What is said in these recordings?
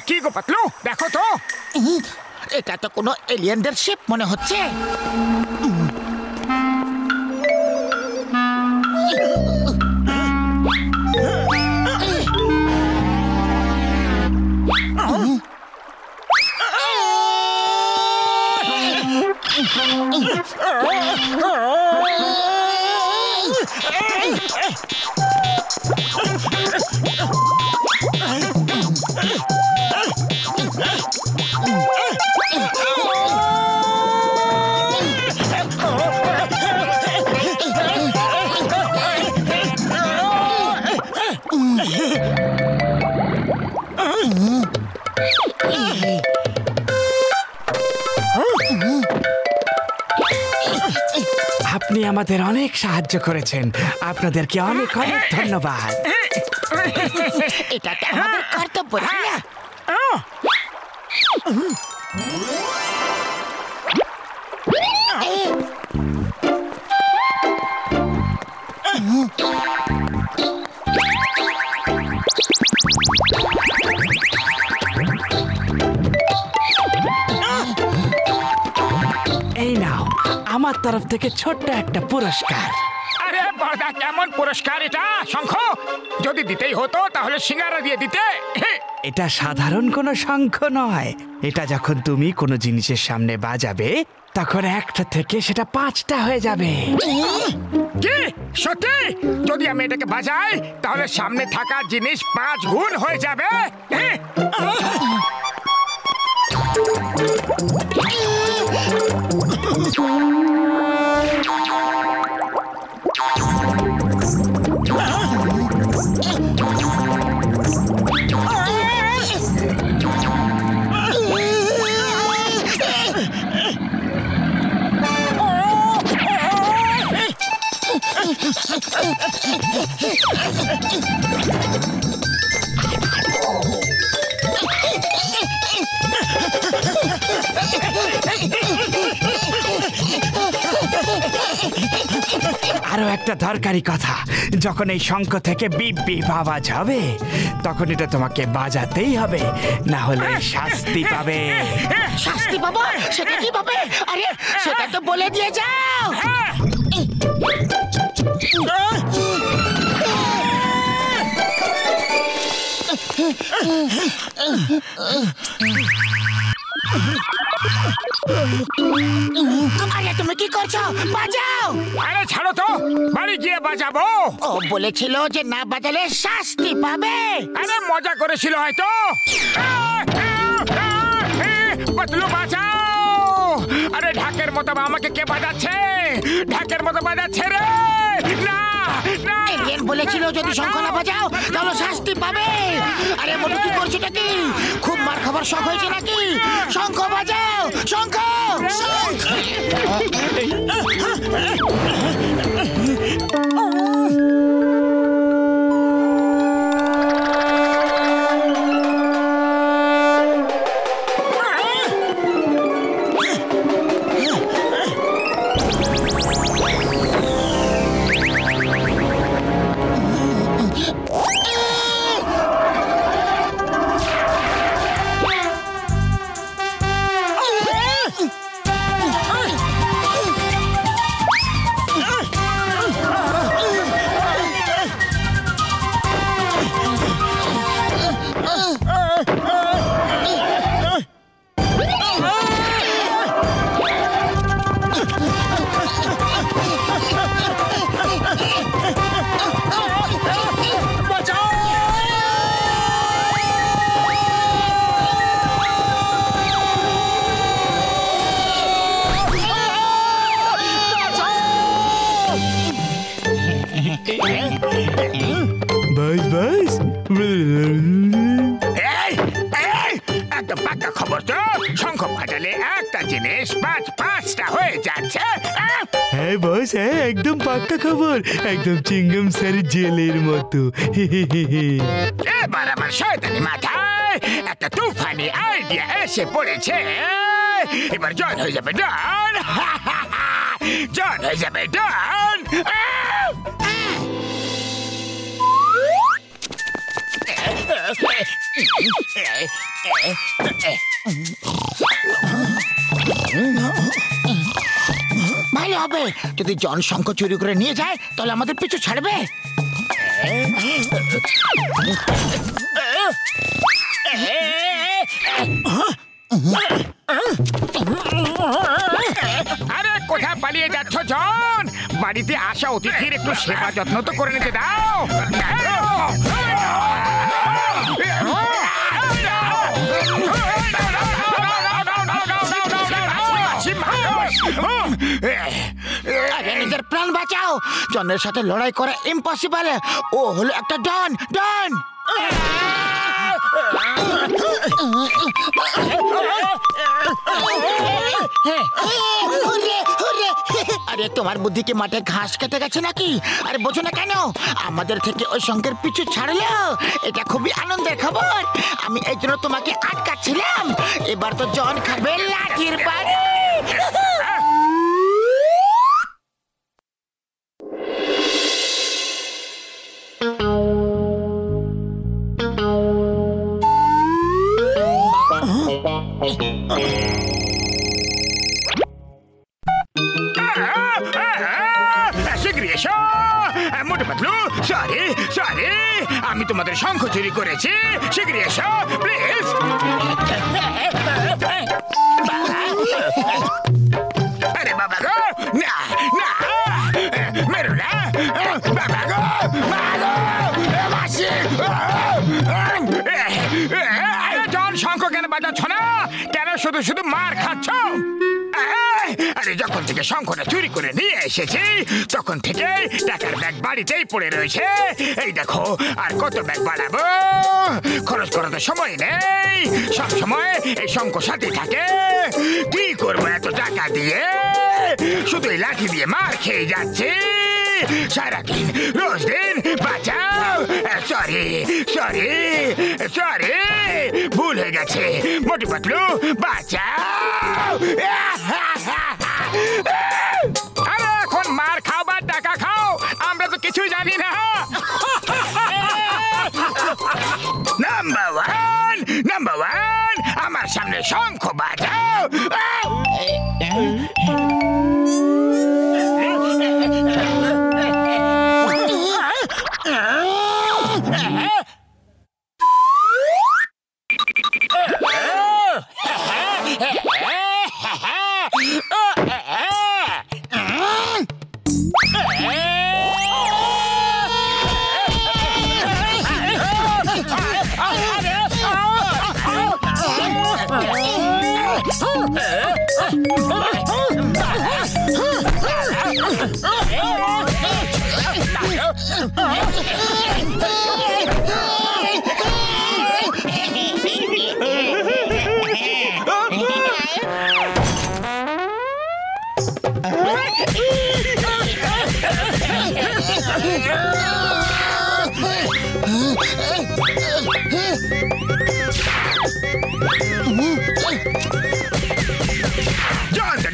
কি গো পাতলু, দেখো তো, এটা তো কোনো এলিয়েনদের শিপ মনে হচ্ছে। আপনি আমাদের অনেক সাহায্য করেছেন, আপনাদেরকে অনেক অনেক ধন্যবাদ। এটা তো আমাদের কর্তব্য, তাই না? এই নাও আমার তরফ থেকে ছোট্ট একটা পুরস্কার। আরে বড়দা, কেমন পুরস্কার এটা? শঙ্খ যদি দিতেই হতো তাহলে সিঙ্গারা দিয়ে দিতে। এটা সাধারণ কোনো শঙ্খ নয়, এটা যখন তুমি কোনো জিনিসের সামনে বাজাবে তখন একটা থেকে সেটা 5টা হয়ে যাবে। কি সত্যি? যদি আমি এটাকে বাজাই তাহলে সামনে থাকা জিনিস 5 গুণ হয়ে যাবে। আরো একটা দরকারি কথা, যখন এই শঙ্খ থেকে বিপ বিপ আওয়াজ হবে তখন এটা তোমাকে বাজাতেই হবে, না হলে শাস্তি পাবে। শাস্তি পাবো? সেটা কি পাবে? আরে সেটা তো বলে দিয়ে যাও। আরে তুমি কি করছো? বাজাও। আরে ছাড়ো তো, বাড়ি গিয়ে বাজাবো। ও বলেছিল যে না বাজালে শাস্তি পাবে। আরে মজা করেছিল হয়তো। পাতলু বাঁচাও। আরে ঢাকের মতো আমাকে কে বাজাচ্ছে? ঢাকের মতো বাজাচ্ছে রে। না না, এলিয়েন বলেছিল যদি শঙ্খ না বাজাও তাহলে শাস্তি পাবে। আরে মোটু কি করছো নাকি? খুব মার খাবার শখ হয়েছে নাকি? শঙ্খ বাজাও, শঙ্খ। হ্যাঁ বস, হ্যাঁ একদম পাক্কা খবর, একদম চিংগাম স্যার জেলের মতো। এবার আমার শয়তানি মাথায় একটা তুফানি আইডিয়া এসে পড়েছে। এবার জন হয়ে যাবে ডন, জন হয়ে যাবে ডন। ভালো হবে যদি জন শঙ্খ চুরি করে নিয়ে যায়, তাহলে আমাদের পিছু ছাড়বে। আরে কোথায় পালিয়ে যাচ্ছ জন? বাড়িতে আসা অতিথির একটু সেবা যত্ন তো করে নিতে দাও। নিজের প্রাণ বাঁচাও, জনের সাথে লড়াই করা ইম্পসিবল। ও হলো একটা ডন, ডন। আরে তোমার বুদ্ধি কি মাঠে ঘাস খেতে গেছে নাকি? আরে বোঝো না কেন? আমাদের থেকে ওই শঙ্কের পিছু ছাড়লো, এটা খুবই আনন্দের খবর। আমি এই জন্য তোমাকে আটকাচ্ছিলাম। এবার তো জন খাবে লাঠির বাড়ি। মোটু পাতলু, সরি সরি, আমি তোমাদের শঙ্খ চুরি করেছি। শীঘ্রই এসো প্লিজ। আরে বাবা গো, না না, মেরো না বাবা গো, মাসি। জন শঙ্খ কেন বাজাচ্ছ না? কেন শুধু শুধু মার খাচ্ছ? আরে যখন থেকে শঙ্খটা চুরি করে নিয়ে এসেছি তখন থেকে টাকার ব্যাগ বাড়িতেই পড়ে রয়েছে। এই দেখো, আর কত ব্যাগ বাড়াবো? খরচ করার সময় নেই, সব সময় এই শঙ্খ সাথে থাকে। কি করবো এত টাকা দিয়ে? শুধু এই লাঠি দিয়ে মার খেয়ে যাচ্ছি সারাদিন, রোজ দিন। বাঁচাও, সরি সরি সরি, ভুল হয়ে গেছে। মোটু পাতলু বাঁচাও। আরে এখন মার খাও বা টাকা খাও, আমরা তো কিছুই জানি না। নাম্বার ওয়ান, নাম্বার ওয়ান, আমার সামনে শঙ্খ বাজাও।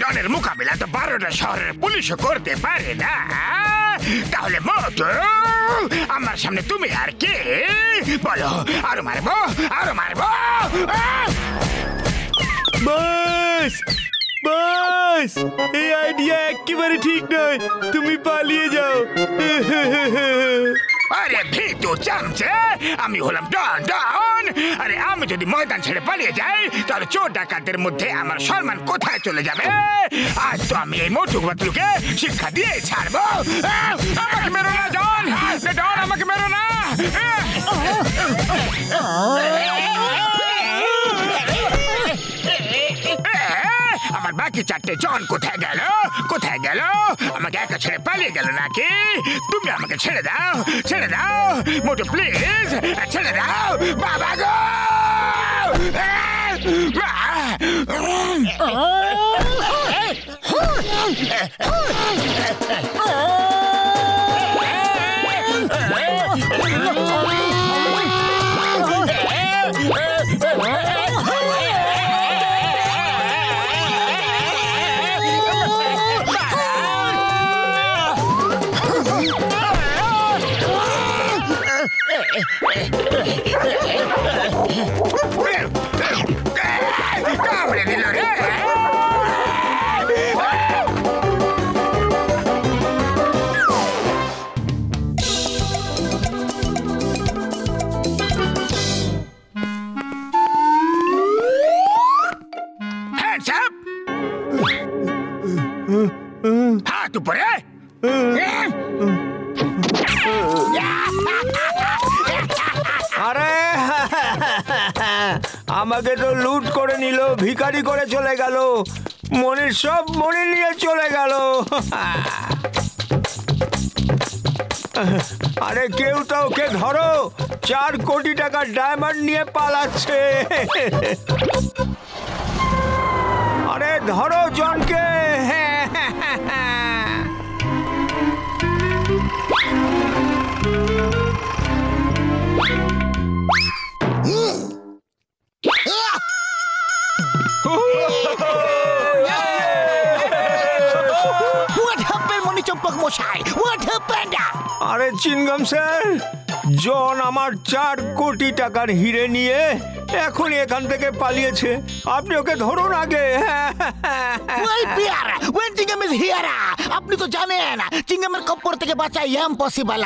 জনের মোকাবিলা তো 12টা শহরের পুলিশও করতে পারে না। তাহলে মোটু, আমার সামনে তুমি আর কে? বলো, আরো মারবো, আরো মারবো। বস বস, এই আইডিয়া একেবারে ঠিক নয়, তুমি পালিয়ে যাও। আরে ভিতু চামচে, আমি হলাম ডন ডন। আরে আমি যদি ময়দান ছেড়ে পালিয়ে যাই তাহলে চোর ডাকাতদের মধ্যে আমার সম্মান কোথায় চলে যাবে? আজ তো আমি এই মোটু পাতলুকে শিক্ষা দিয়ে ছাড়বো। আমাকে মেরো না ডন, ডন আমাকে মেরো না। আমার বাকি 4টে জন কোথায় গেল? কোথায় গেল? আমাকে একা ছেড়ে পালিয়ে গেল নাকি? তুমি আমাকে ছেড়ে দাও, ছেড়ে দাও মোটু প্লিজ, ছেড়ে দাও বাবা গো। কামড়ে দিল রে। Hands up! হাত উপরে। আরে আমাকে তো লুট করে নিল, ভিখারি করে চলে গেল, মনির সব মনি নিয়ে চলে গেল। আরে কেউ তো ওকে ধরো, 4 কোটি টাকার ডায়মন্ড নিয়ে পালাচ্ছে। আরে ধরো জনকে। What happened, Moni Champak Moshai? What happened? আরে চিনগম স্যার, জন আমার 4 কোটি টাকার হিরে নিয়ে এখনই এখান থেকে পালিয়েছে। আপনি ওকে ধরুন আগে। Why bear? When Chingam is here, আপনি তো জানেন চিংগামের কপ্পর থেকে বাঁচা ইম্পসিবল,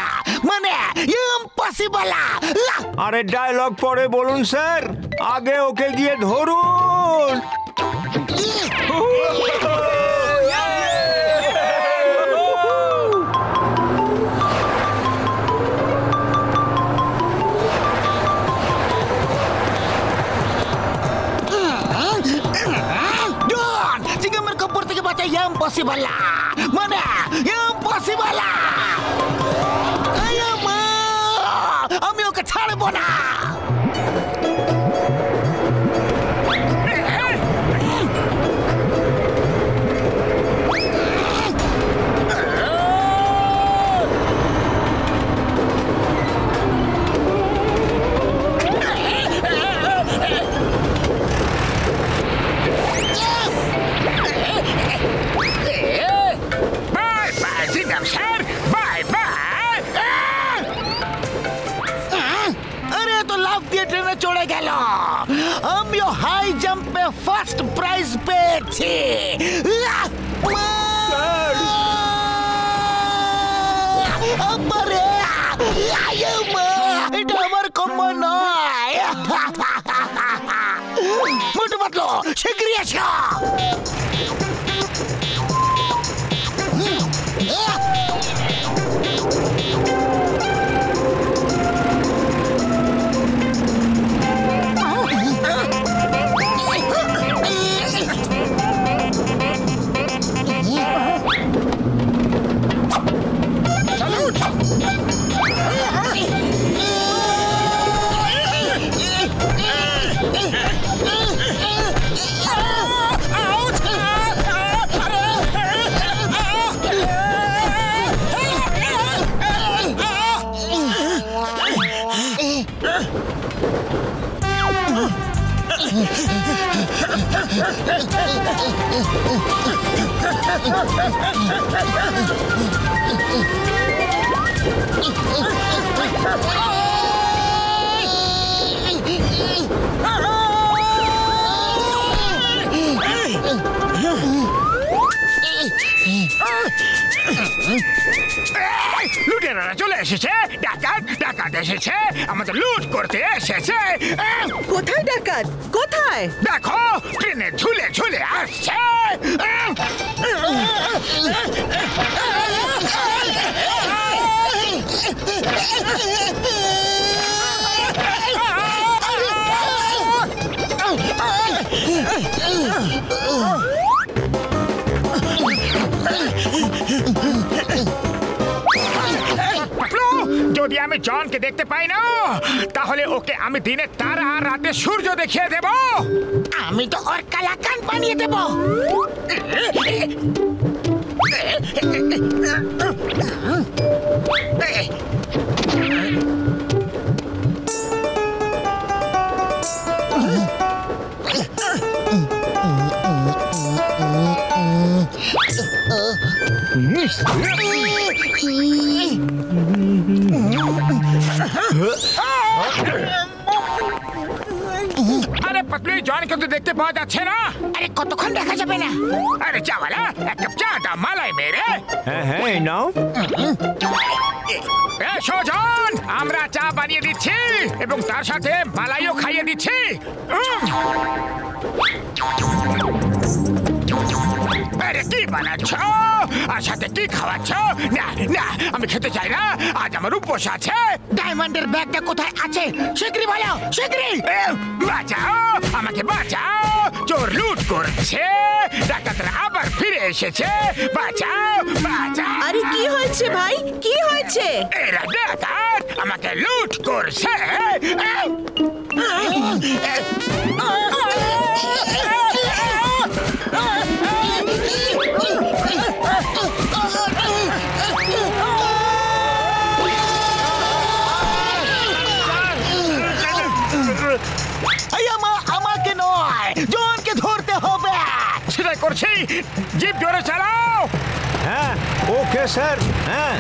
মানে ইম্পসিবল। আরে ডায়লগ পরে বলুন স্যার, আগে ওকে গিয়ে ধরুন। চিংগামের কপ্পর থেকে বাঁচা ইম্পসিবল, মানে ইম্পসিবল। আমি ওকে ছাড়বো না। ট্রেনে চড়ে গেল। আমিও হাই জাম্পে ফার্স্ট প্রাইজ পেয়েছি। এটা আমার কম্য নয়। মোটু পাতলো শিগগিরই এসো। লুটেরারা চলে এসেছে। ডাকাত ডাকাত এসেছে, আমাদের লুট করতে এসেছে। কোথায় ডাকাত? কোথায়? দেখো ট্রেনে ঝুলে ঝুলে আসছে। যদি আমি জনকে দেখতে পাই না, তাহলে ওকে আমি দিনে তারা আর রাতে সূর্য দেখিয়ে দেব। আমি তো ওর কালাকান বানিয়ে দেব। আরে পতলি জনকে তো দেখতে পাওয়া যাচ্ছে না। আরে কতক্ষণ দেখা যাবে না? আরে চাওয়ালা এক কাপ চা দাও মালাই মেরে। হ্যাঁ হ্যাঁ এই নাও। এসো জন, আমরা চা বানিয়ে দিচ্ছি এবং তার সাথে মালাইও খাইয়ে দিচ্ছি। আরে কি বানাচ্ছ আর সাথে কি খাওয়াচ্ছ? না না, আমি খেতে চাই না, আজ আমার উপোস আছে। ডায়মন্ডের ব্যাগটা কোথায় আছে? শীঘ্রই বলো, শীঘ্রই। বাঁচাও, আমাকে বাঁচাও, চোর লুট করছে, ডাকাতরা আবার ফিরে এসেছে, বাঁচাও বাঁচাও। আরে কি হয়েছে ভাই, কি হয়েছে? এরা ডাকাত আমাকে লুট করছে। আমাকে নয়, জনকে ধরতে হবে। সেটাই করছি, জিপ জোরে চালাও। হ্যাঁ ওকে স্যার। হ্যাঁ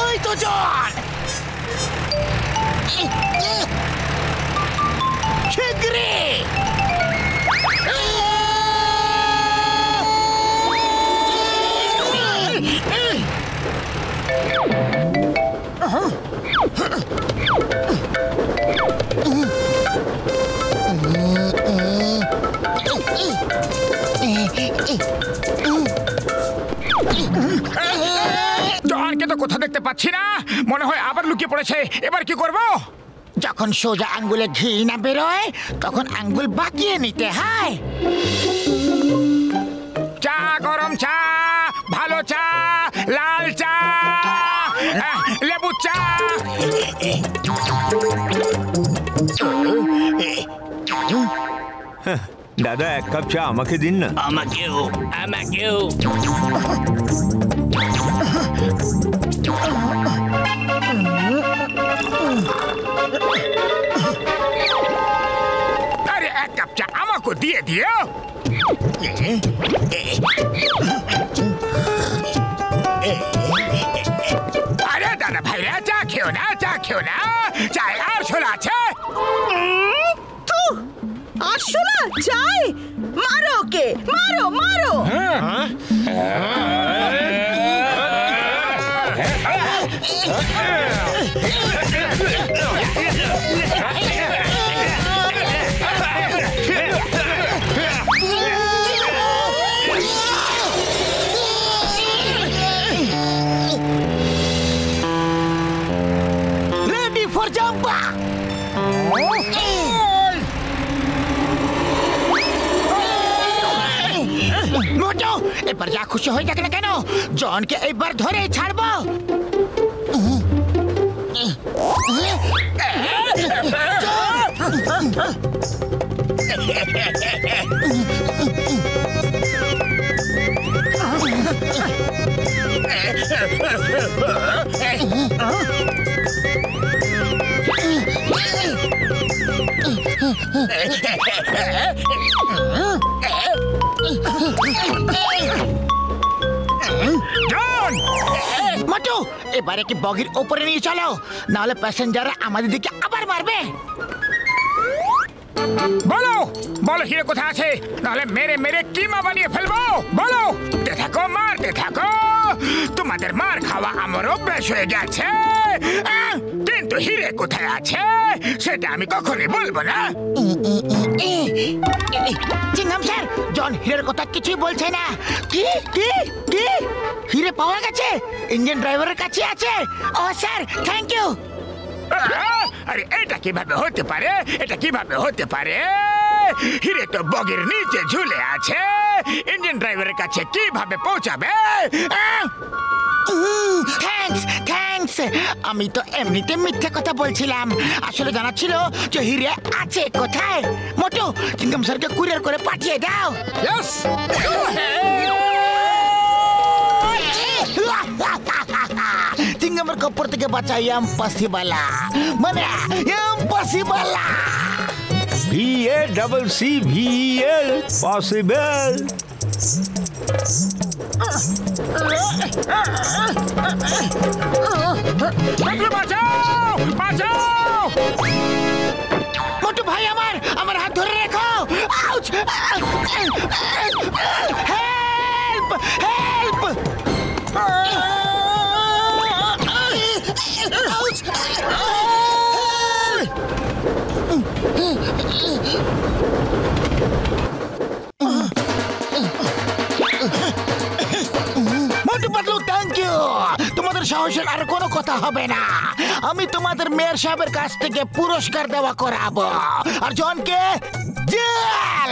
ওই তো জন, শীঘ্রই। জনকে তো কোথাও দেখতে পাচ্ছি না, মনে হয় আবার লুকিয়ে পড়েছে। এবার কি করব? যখন সোজা আঙ্গুলে ঘি না বেরোয় তখন আঙ্গুল বাঁকিয়ে নিতে হয়। চা, গরম চা, ভালো চা, লাল চা, লেবু চা। দাদা এক কাপ চা আমাকে দিন না। আমাকেও আমাকেও। আরে এক কাপ চা আমাকে দিয়ে দিও। আরে দাদা ভাইরা, চা খেও না, চা খেও না, চায় আর ছোলা আছে। আসলে চাই, মারো ওকে, মারো মারো। Ready for Zampa. মোটো, এবার যা খুশি হয়ে যাক না কেন, জনকে এবার ধরে ছাড়বো। জন, মোটো, এবারে কি বগির ওপরে নিয়ে চলো, নাহলে প্যাসেঞ্জাররা আমাদের দিকে আবার মারবে। বলো বলো হিরে কোথায় আছে, নাহলে মেরে মেরে কিমা বানিয়ে ফেলবো। বলো, থাকো, মারতে থাকো। তোমাদের মার খাওয়া আমার অভ্যাস হয়ে গেছে, কিন্তু হিরে কোথায় আছে সেটা আমি কখনই বলবো না। চিংগাম স্যার, জন হিরের কথা কিছুই বলছে না। কি কি কি? হিরে পাওয়া গেছে, ইঞ্জিন ড্রাইভারের কাছে আছে। ও স্যার, থ্যাংক ইউ। আরে এটা কিভাবে হতে পারে, এটা কিভাবে হতে পারে? হিরে তো বগির নিচে ঝুলে আছে, ইঞ্জিন ড্রাইভারের কাছে কিভাবে পৌঁছাবে? Thanks thanks. থ্যাঙ্কস। আমি তো এমনিতে মিথ্যে কথা বলছিলাম, আসলে জানা ছিল যে হিরে আছে কোথায়। মোটু, চিঙ্গম স্যারকে কুরিয়ার করে পাঠিয়ে দাও। ইয়েস। চিঙ্গমের কপর থেকে বাঁচা ইম্পসিবল, মানে ইম্পসিবল। PACCVEL possible. বাঁচাও, বাঁচাও। মোটু ভাই, আমার হাত ধরে রেখো। Ouch! Help, help! Ouch! Motu Patlu, thank you. তোমাদের সাহসের আর কোনো কথা হবে না। আমি তোমাদের মেয়র সাহেবের কাছ থেকে পুরস্কার দেওয়া করাবো, আর জনকে জেল।